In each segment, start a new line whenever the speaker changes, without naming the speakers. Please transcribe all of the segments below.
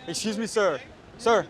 Excuse me, sir. Sir,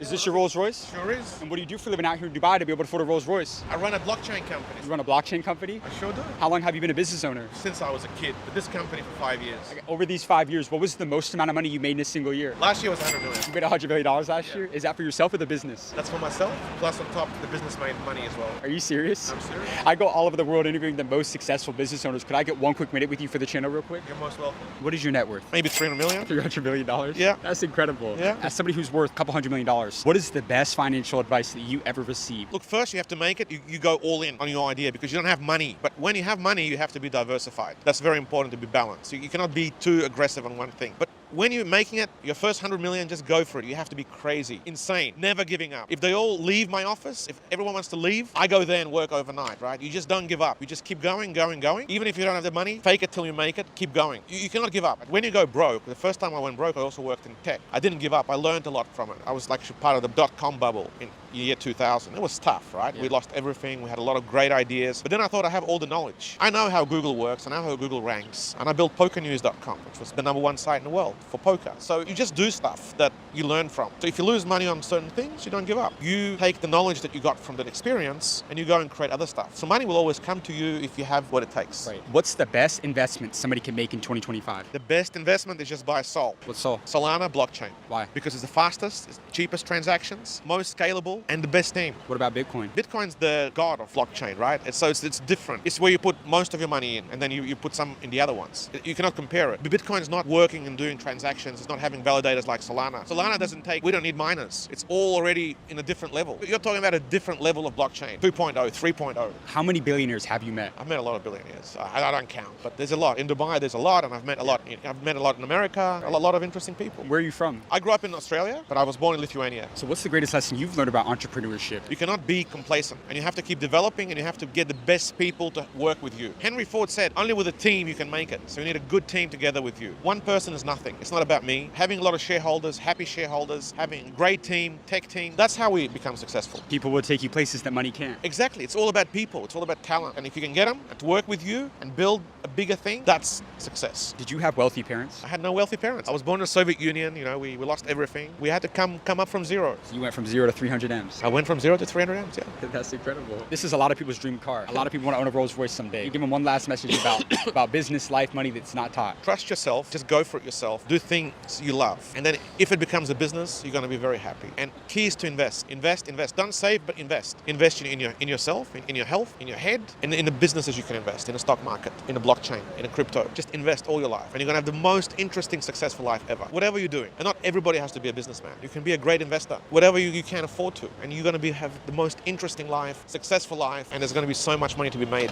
is this your Rolls Royce?
Sure is.
And what do you do for a living out here in Dubai to be able to afford a Rolls Royce?
I run a blockchain company.
You run a blockchain company?
I sure do.
How long have you been a business owner?
Since I was a kid, but this company for 5 years.
Over these 5 years, what was the most amount of money you made in a single year?
Last year was 100 million.
You made $100 million last year? Is that for yourself or the business?
That's for myself. Plus on top, the business made money as well.
Are you serious?
I'm serious.
I go all over the world interviewing the most successful business owners. Could I get 1 quick minute with you for the channel real quick?
You're most welcome.
What is your net worth?
Maybe 300 million.
$300 million?
Yeah.
That's incredible.
Yeah.
As somebody who's worth a couple $100 million, what is the best financial advice that you ever received?
Look, first you have to make it. You go all in on your idea because you don't have money. But when you have money, you have to be diversified. That's very important to be balanced. You cannot be too aggressive on one thing. But when you're making it, your first 100 million, just go for it. You have to be crazy, insane, never giving up. If they all leave my office, if everyone wants to leave, I go there and work overnight, right? You just don't give up. You just keep going. Even if you don't have the money, fake it till you make it, keep going. You cannot give up. When you go broke, the first time I went broke, I also worked in tech. I didn't give up. I learned a lot from it. I was like part of the dot-com bubble in year 2000. It was tough, right? Yeah. We lost everything. We had a lot of great ideas. But then I thought I have all the knowledge. I know how Google works. I know how Google ranks. And I built pokernews.com, which was the #1 site in the world for poker. So you just do stuff that you learn from. So if you lose money on certain things, you don't give up. You take the knowledge that you got from that experience and you go and create other stuff. So money will always come to you if you have what it takes.
Right. What's the best investment somebody can make in 2025?
The best investment is just buy Sol.
What's Sol?
Solana blockchain.
Why?
Because it's the fastest, it's the cheapest transactions, most scalable, and the best team.
What about Bitcoin?
Bitcoin's the god of blockchain, right? It's different. It's where you put most of your money in and then you put some in the other ones. You cannot compare it. But Bitcoin's not working and doing transactions. It's not having validators like Solana. Solana we don't need miners. It's all already in a different level. You're talking about a different level of blockchain, 2.0, 3.0.
How many billionaires have you met?
I've met a lot of billionaires. I don't count, but there's a lot. In Dubai, there's a lot, and I've met a lot in America, a lot of interesting people.
Where are you from?
I grew up in Australia, but I was born in Lithuania.
So what's the greatest lesson you've learned about entrepreneurship?
You cannot be complacent, and you have to keep developing, and you have to get the best people to work with you. Henry Ford said, only with a team you can make it. So you need a good team together with you. One person is nothing. It's not about me. Having a lot of shareholders, happy shareholders, having a great team, tech team, that's how we become successful.
People will take you places that money can't.
Exactly. It's all about people. It's all about talent. And if you can get them to work with you and build a bigger thing, that's success.
Did you have wealthy parents?
I had no wealthy parents. I was born in the Soviet Union. We lost everything. We had to come up from zero.
So you went from 0 to 300 M's.
I went from 0 to 300 M's, yeah.
That's incredible. This is a lot of people's dream car. A lot of people want to own a Rolls Royce someday. You give them one last message about business, life, money that's not taught.
Trust yourself. Just go for it yourself. Do things you love. And then if it becomes a business, you're going to be very happy. And key is to invest. Invest. Don't save, but invest. Invest in yourself, in your health, in your head, and in the businesses you can invest, in the stock market, in the blockchain, in the crypto. Just invest all your life. And you're going to have the most interesting, successful life ever. Whatever you're doing. And not everybody has to be a businessman. You can be a great investor. Whatever you can afford to. And you're going to have the most interesting life, successful life, and there's going to be so much money to be made.